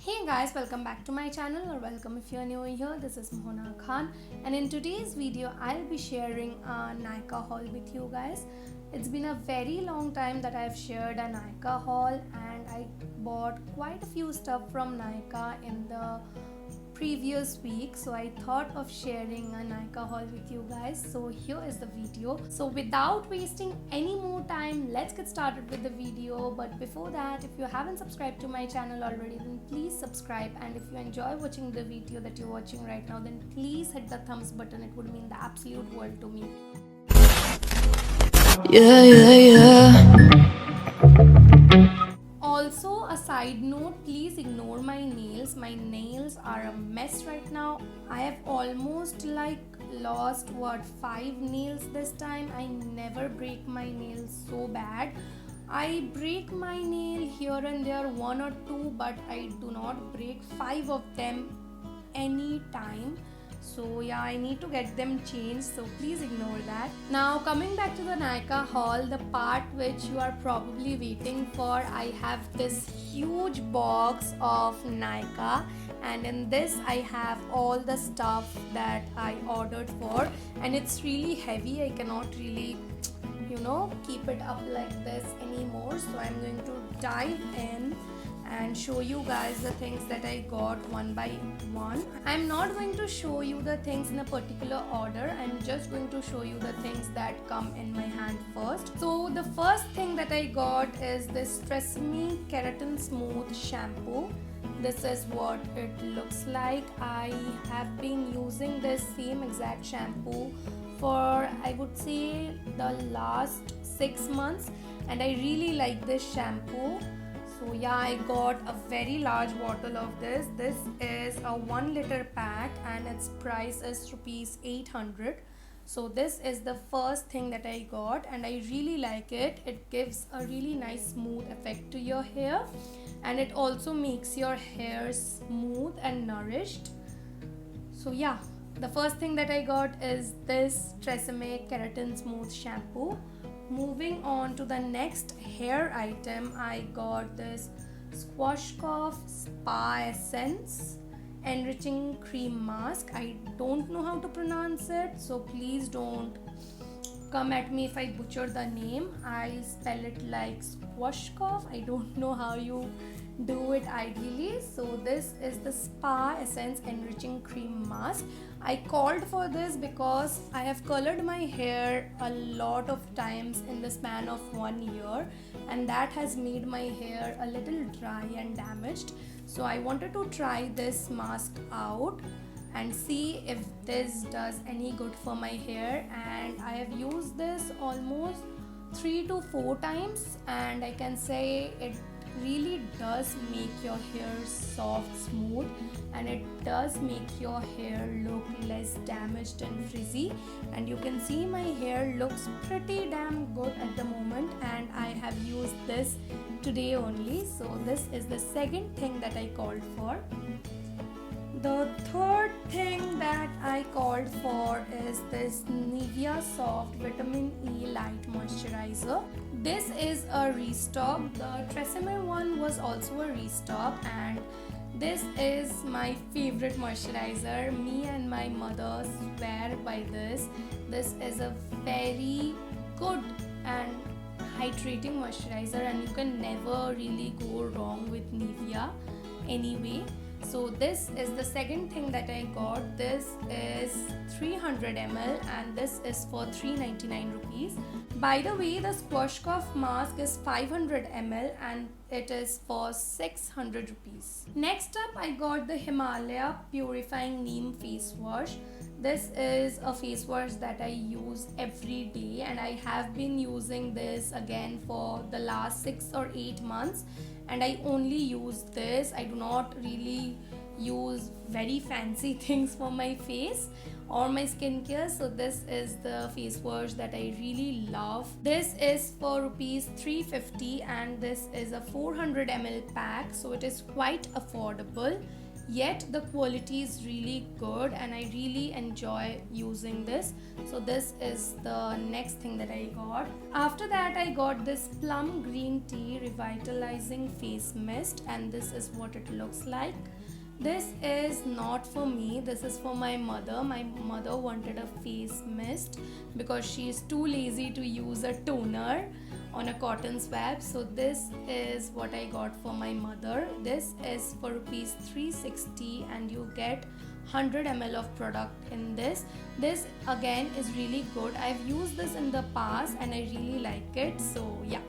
Hey guys, welcome back to my channel, or welcome if you're new here. This is Mohana Khan, and in today's video I'll be sharing a Nykaa haul with you guys. It's been a very long time that I've shared a Nykaa haul, and I bought quite a few stuff from Nykaa in the previous week, so I thought of sharing a Nykaa haul with you guys. So here is the video. So without wasting any more time, let's get started with the video. But before that, if you haven't subscribed to my channel already, then please subscribe, and if you enjoy watching the video that you're watching right now, then please hit the thumbs button. It would mean the absolute world to me. Yeah, yeah, yeah. Also, a side note, please ignore my nails. My nails are a mess right now. I have almost lost 5 nails this time. I never break my nails so bad. I break my nail here and there, one or two, but I do not break 5 of them any time. So yeah, I need to get them changed, so please ignore that. Now coming back to the Nykaa haul, the part which you are probably waiting for, I have this huge box of Nykaa, and in this I have all the stuff that I ordered for, and it's really heavy. I cannot really keep it up like this anymore, so I'm going to dive in and show you guys the things that I got one by one. I'm not going to show you the things in a particular order. I'm just going to show you the things that come in my hand first. So the first thing that I got is this TRESemmé Keratin Smooth shampoo. This is what it looks like. I have been using this same exact shampoo for, I would say, the last 6 months, and I really like this shampoo. So yeah, I got a very large bottle of this. This is a 1 liter pack, and its price is rupees 800. So this is the first thing that I got, and I really like it. It gives a really nice smooth effect to your hair, and it also makes your hair smooth and nourished. So yeah, the first thing that I got is this TRESemmé Keratin Smooth shampoo. Moving on to the next hair item, I got this Schwarzkopf Spa Essence Enriching Cream Mask. I don't know how to pronounce it, so please don't come at me if I butcher the name. I spell it like Schwarzkopf. I don't know how you do it ideally. So this is the Spa Essence Enriching Cream Mask. I called for this because I have colored my hair a lot of times in the span of 1 year, and that has made my hair a little dry and damaged. So I wanted to try this mask out and see if this does any good for my hair, and I have used this almost 3 to 4 times, and I can say it really does make your hair soft, smooth, and it does make your hair look less damaged and frizzy. And you can see my hair looks pretty damn good at the moment, and I have used this today only. So this is the second thing that I called for. The third thing that I called for is this Nivea Soft Vitamin E Light Moisturizer. This is a restock. The TRESemmé one was also a restock, and this is my favorite moisturizer. Me and my mother swear by this. This is a very good and hydrating moisturizer, and you can never really go wrong with Nivea anyway. So this is the second thing that I got. This is 300 ml, and this is for 399 rupees. By the way, the Schwarzkopf mask is 500 ml, and it is for 600 rupees. Next up, I got the Himalaya Purifying Neem face wash. This is a face wash that I use every day, and I have been using this again for the last 6 or 8 months, and I only use this. I do not really use very fancy things for my face or my skincare, so this is the face wash that I really love. This is for rupees 350, and this is a 400 ml pack, so it is quite affordable. yet the quality is really good and I really enjoy using this. So this is the next thing that I got. After that, I got this plum green tea revitalizing face mist, and this is what it looks like. This is not for me, this is for my mother. My mother wanted a face mist because she is too lazy to use a toner on a cotton swab. So this is what I got for my mother. This is for rupees 360 and you get 100 ml of product in this. This again is really good. I've used this in the past and I really like it. So yeah,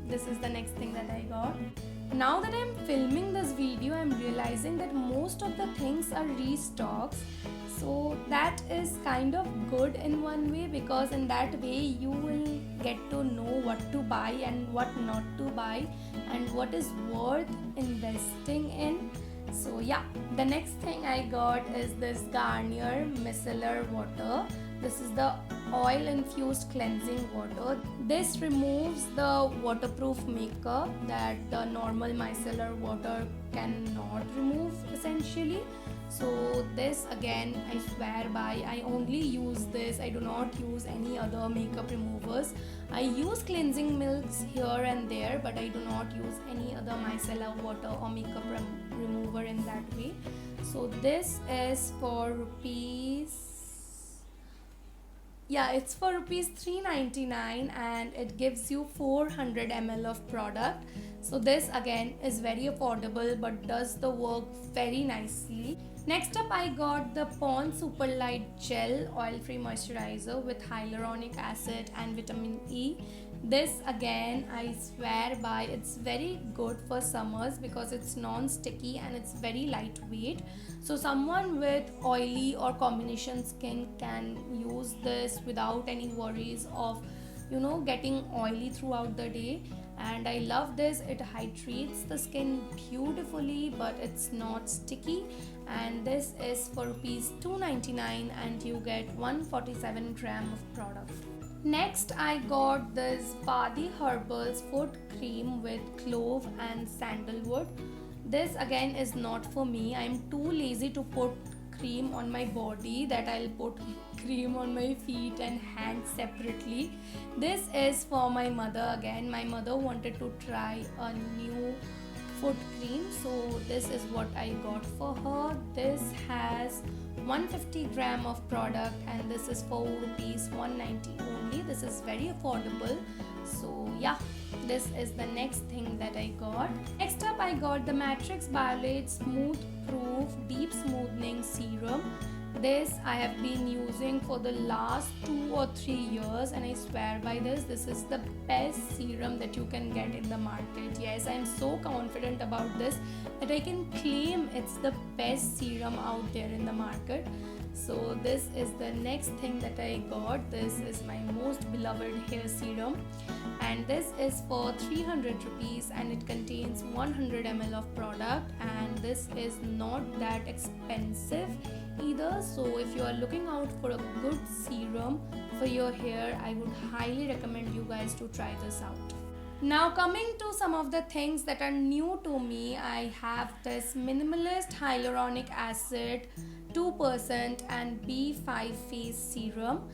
this is the next thing that I got. Now that I'm filming this video, I'm realizing that most of the things are restocks. So that is kind of good in one way, because in that way you will get to know what to buy and what not to buy and what is worth investing in. So yeah, the next thing I got is this Garnier micellar water. This is the oil infused cleansing water. This removes the waterproof makeup that the normal micellar water cannot remove essentially. So this again I swear by. I only use this. I do not use any other makeup removers. I use cleansing milks here and there, but I do not use any other micellar water or makeup remover in that way. So this is for rupees, yeah, it's for rupees 399 and it gives you 400 ml of product. So this again is very affordable but does the work very nicely. Next up, I got the Pond's Super Light Gel Oil Free Moisturizer with hyaluronic acid and vitamin E. This again I swear by, it's very good for summers because it's non-sticky and it's very lightweight. So someone with oily or combination skin can use this without any worries of getting oily throughout the day. And I love this. It hydrates the skin beautifully but it's not sticky, and this is for rupees 299 and you get 147 gram of product. Next, I got this Badi Herbals foot cream with clove and sandalwood. This again is not for me. I'm too lazy to put cream on my body that I'll put cream on my feet and hands separately. This is for my mother again. My mother wanted to try a new foot cream, so this is what I got for her. This has 150 gram of product and this is for rupees 190 only. This is very affordable. So yeah, this is the next thing that I got. Next up, I got the Matrix Biolate Smooth Proof Deep Smoothing Serum. This I have been using for the last 2 or 3 years and I swear by this. This is the best serum that you can get in the market. Yes, I am so confident about this that I can claim it's the best serum out there in the market. So this is the next thing that I got. This is my most beloved hair serum and this is for 300 rupees and it contains 100 ml of product, and this is not that expensive either. So if you are looking out for a good serum for your hair, I would highly recommend you guys to try this out. Now coming to some of the things that are new to me, I have this Minimalist Hyaluronic Acid 2% and B5 face serum,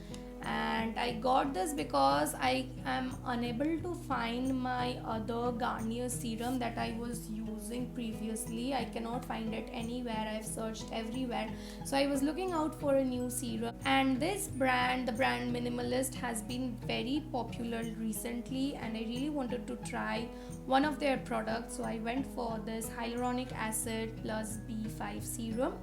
and I got this because I am unable to find my other Garnier serum that I was using previously. I cannot find it anywhere. I've searched everywhere, so I was looking out for a new serum, and this brand, the brand Minimalist, has been very popular recently and I really wanted to try one of their products, so I went for this hyaluronic acid plus B5 serum.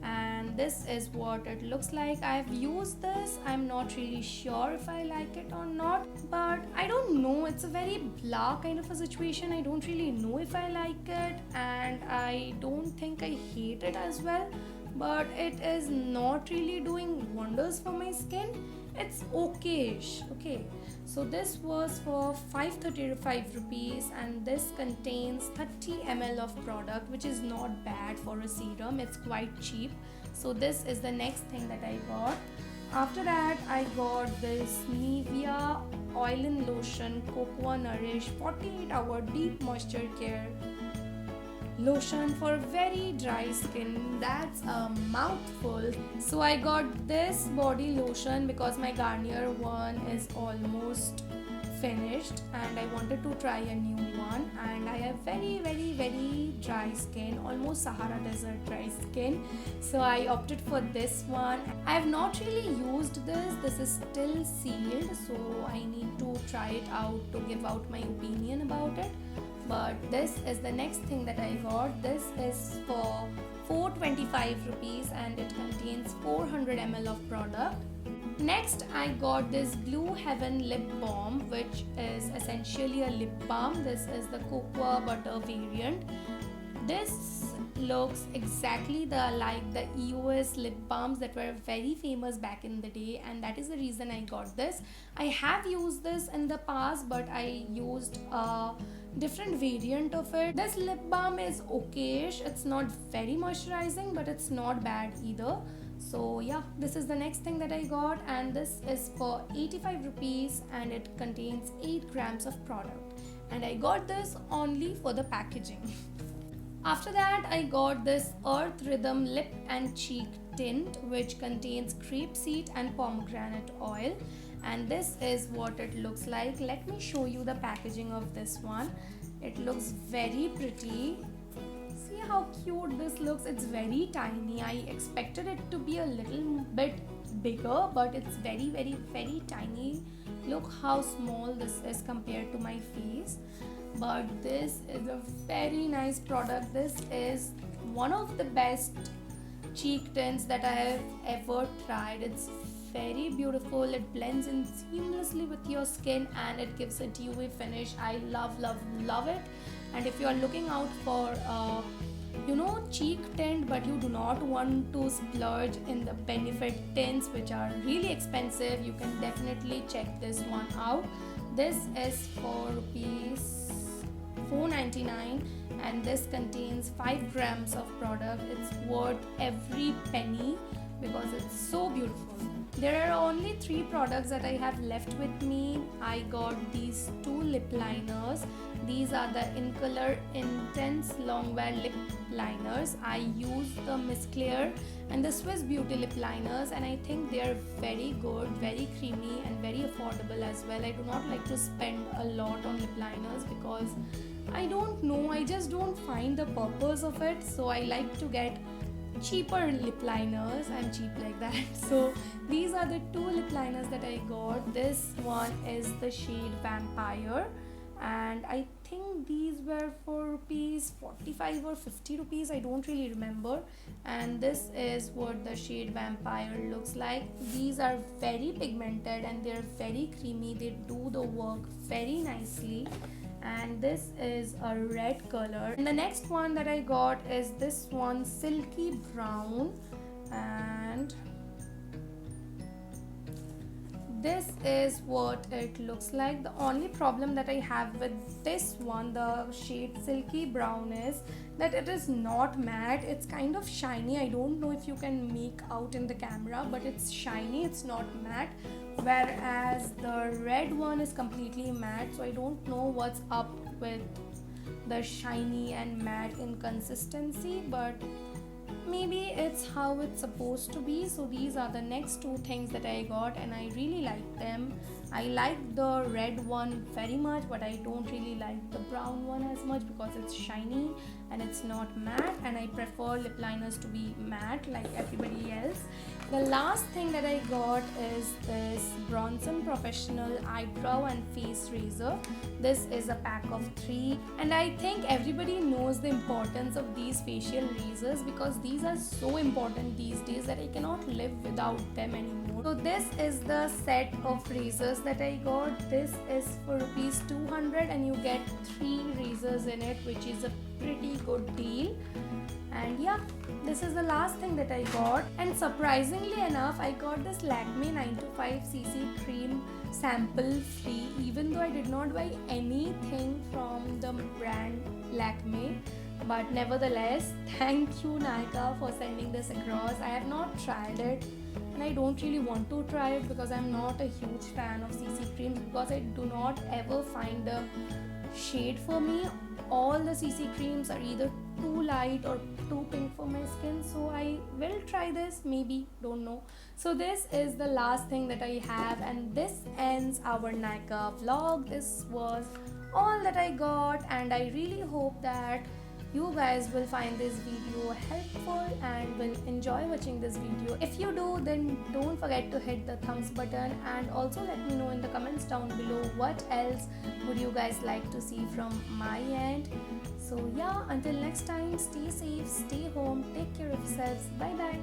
And this is what it looks like. I've used this. I'm not really sure if I like it or not, but I don't know. It's a very blah kind of a situation. I don't really know if I like it and I don't think I hate it as well, but it is not really doing wonders for my skin. It's okay-ish. Okay, so this was for 535 rupees and this contains 30 ml of product, which is not bad for a serum. It's quite cheap. So this is the next thing that I got. After that, I got this Nivea Oil and Lotion Cocoa Nourish 48-hour Deep Moisture Care lotion for very dry skin. That's a mouthful. So I got this body lotion because my Garnier one is almost finished and I wanted to try a new one, and I have very dry skin, almost Sahara Desert dry skin, so I opted for this one. I have not really used this is still sealed, so I need to try it out to give out my opinion about it. But this is the next thing that I got. This is for 425 rupees and it contains 400 ml of product. Next, I got this Blue Heaven lip balm, which is essentially a lip balm. This is the cocoa butter variant. This looks exactly like the EOS lip balms that were very famous back in the day, and that is the reason I got this. I have used this in the past, but I used a different variant of it. This lip balm is okayish. It's not very moisturizing, but it's not bad either. So yeah, this is the next thing that I got, and this is for 85 rupees and it contains 8 grams of product, and I got this only for the packaging. After that, I got this Earth Rhythm lip and cheek tint, which contains grapeseed and pomegranate oil, and this is what it looks like. Let me show you the packaging of this one. It looks very pretty. See how cute this looks. It's very tiny. I expected it to be a little bit bigger, but it's very tiny. Look how small this is compared to my face. But this is a very nice product. This is one of the best cheek tints that I have ever tried. It's very beautiful. It blends in seamlessly with your skin and it gives a dewy finish. I love it. And if you are looking out for cheek tint, but you do not want to splurge in the Benefit tints, which are really expensive, you can definitely check this one out. This is for rupees 499 and this contains 5 grams of product. It's worth every penny because it's so beautiful. There are only 3 products that I have left with me. I got these 2 lip liners. These are the In Color Intense Longwear lip liners. I use the Miss Claire and the Swiss Beauty lip liners, and I think they are very good, very creamy and very affordable as well. I do not like to spend a lot on lip liners because I don't know, I just don't find the purpose of it. So I like to get cheaper lip liners. I'm cheap like that. So these are the 2 lip liners that I got. This one is the shade Vampire, and I think these were for rupees 45 or 50 rupees, I don't really remember. And this is what the shade Vampire looks like. These are very pigmented and they're very creamy. They do the work very nicely. And this is a red color. And the next one that I got is this one, Silky Brown, and this is what it looks like. The only problem that I have with this one, the shade Silky Brown, is that it is not matte. It's kind of shiny. I don't know if you can make out in the camera, but it's shiny, it's not matte. Whereas the red one is completely matte, so I don't know what's up with the shiny and matte inconsistency, but maybe it's how it's supposed to be. So these are the next 2 things that I got and I really like them. I like the red one very much, but I don't really like the brown one as much because it's shiny and it's not matte, and I prefer lip liners to be matte like everybody else. The last thing that I got is this Bronson Professional Eyebrow and Face Razor. This is a pack of 3, and I think everybody knows the importance of these facial razors because these are so important these days that I cannot live without them anymore. So this is the set of razors that I got. This is for rupees 200 and you get 3 razors in it, which is a pretty good deal. And yeah, this is the last thing that I got. And surprisingly enough, I got this Lakme 925cc cream sample free, even though I did not buy anything from the brand Lakme. But nevertheless, thank you Nykaa for sending this across. I have not tried it and I don't really want to try it because I'm not a huge fan of CC creams because I do not ever find the shade for me. All the CC creams are either too light or too pink for my skin, so I will try this, maybe, don't know. So this is the last thing that I have, and this ends our Nykaa vlog. This was all that I got, and I really hope that you guys will find this video helpful and will enjoy watching this video. If you do, then don't forget to hit the thumbs button, and also let me know in the comments down below what else would you guys like to see from my end. So yeah, until next time, stay safe, stay home, take care of yourselves. Bye bye.